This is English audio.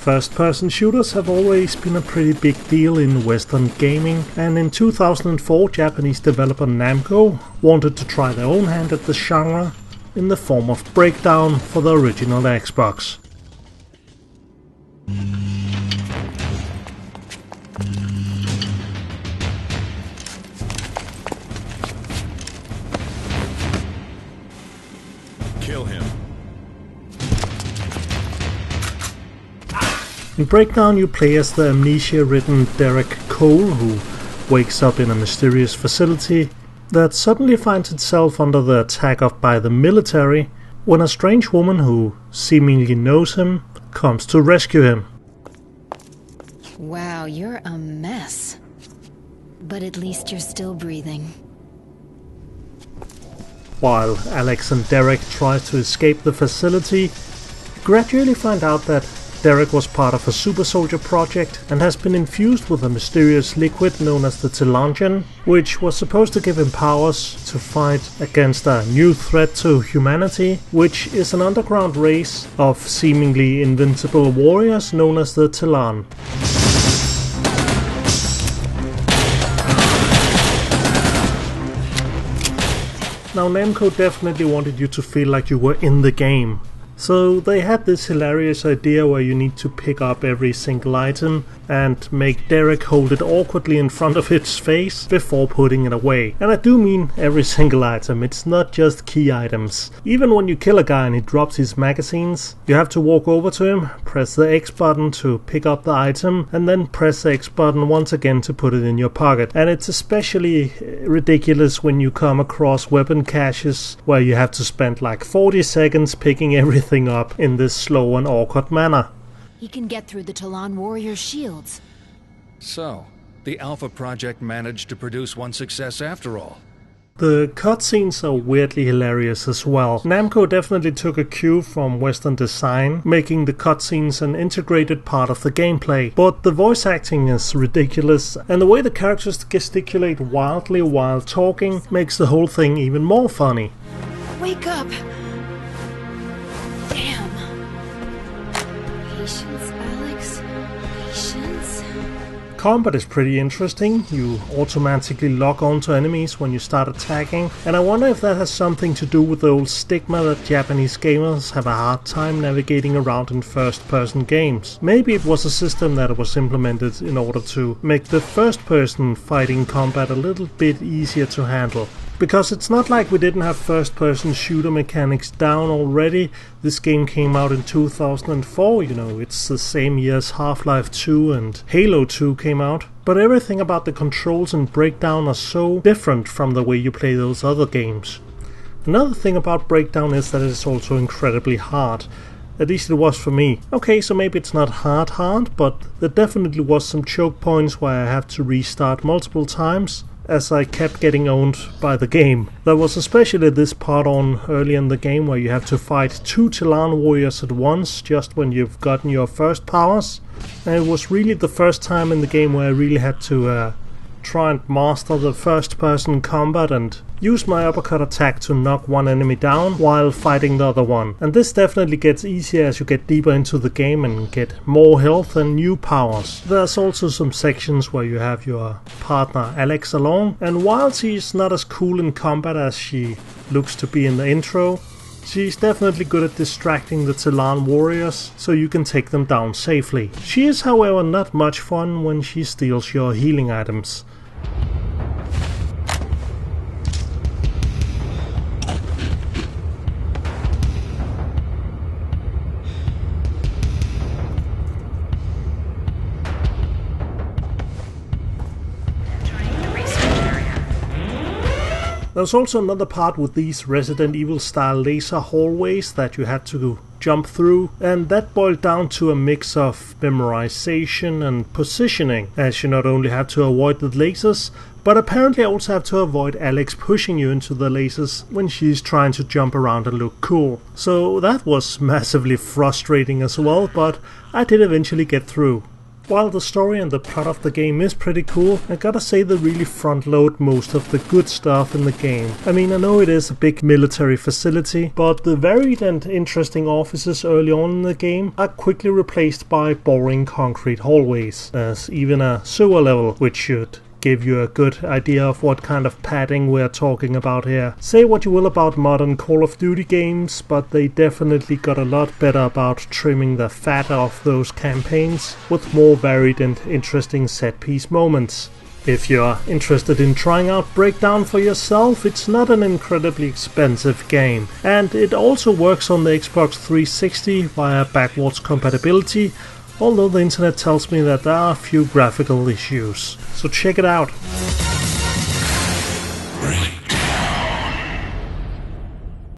First-person shooters have always been a pretty big deal in Western gaming, and in 2004 Japanese developer Namco wanted to try their own hand at the genre in the form of Breakdown for the original Xbox. Kill him. In Breakdown you play as the amnesia-ridden Derek Cole, who wakes up in a mysterious facility that suddenly finds itself under the attack by the military when a strange woman who seemingly knows him comes to rescue him. Wow, you're a mess. But at least you're still breathing. While Alex and Derek try to escape the facility, you gradually find out that Derek was part of a super soldier project and has been infused with a mysterious liquid known as the Telangian, which was supposed to give him powers to fight against a new threat to humanity, which is an underground race of seemingly invincible warriors known as the Telan. Now Namco definitely wanted you to feel like you were in the game. So they had this hilarious idea where you need to pick up every single item and make Derek hold it awkwardly in front of his face before putting it away. And I do mean every single item, it's not just key items. Even when you kill a guy and he drops his magazines, you have to walk over to him, press the X button to pick up the item, and then press the X button once again to put it in your pocket. And it's especially ridiculous when you come across weapon caches where you have to spend like 40 seconds picking everything up in this slow and awkward manner. He can get through the Talon warrior's shields. So, the Alpha Project managed to produce one success after all. The cutscenes are weirdly hilarious as well. Namco definitely took a cue from Western design, making the cutscenes an integrated part of the gameplay. But the voice acting is ridiculous, and the way the characters gesticulate wildly while talking makes the whole thing even more funny. Wake up! Damn. Patience, Alex. Patience. Combat is pretty interesting. You automatically lock onto enemies when you start attacking, and I wonder if that has something to do with the old stigma that Japanese gamers have a hard time navigating around in first-person games. Maybe it was a system that was implemented in order to make the first-person fighting combat a little bit easier to handle. Because it's not like we didn't have first-person shooter mechanics down already. This game came out in 2004, you know, it's the same year as Half-Life 2 and Halo 2 came out. But everything about the controls in Breakdown are so different from the way you play those other games. Another thing about Breakdown is that it's also incredibly hard. At least it was for me. Okay, so maybe it's not hard, but there definitely was some choke points where I had to restart multiple times, as I kept getting owned by the game. There was especially this part on early in the game where you have to fight 2 Telan warriors at once just when you've gotten your first powers. And it was really the first time in the game where I really had to try and master the first person combat and use my uppercut attack to knock one enemy down while fighting the other one. And this definitely gets easier as you get deeper into the game and get more health and new powers. There's also some sections where you have your partner Alex along, and while she's not as cool in combat as she looks to be in the intro, she's definitely good at distracting the Telan warriors so you can take them down safely. She is however not much fun when she steals your healing items. There's also another part with these Resident Evil style laser hallways that you had to jump through, and that boiled down to a mix of memorization and positioning, as you not only have to avoid the lasers, but apparently also have to avoid Alex pushing you into the lasers when she's trying to jump around and look cool. So that was massively frustrating as well, but I did eventually get through. While the story and the plot of the game is pretty cool, I gotta say they really front load most of the good stuff in the game. I mean, I know it is a big military facility, but the varied and interesting offices early on in the game are quickly replaced by boring concrete hallways. There's even a sewer level, which should give you a good idea of what kind of padding we're talking about here. Say what you will about modern Call of Duty games, but they definitely got a lot better about trimming the fat off those campaigns with more varied and interesting set-piece moments. If you're interested in trying out Breakdown for yourself, it's not an incredibly expensive game, and it also works on the Xbox 360 via backwards compatibility, although the internet tells me that there are a few graphical issues. So check it out.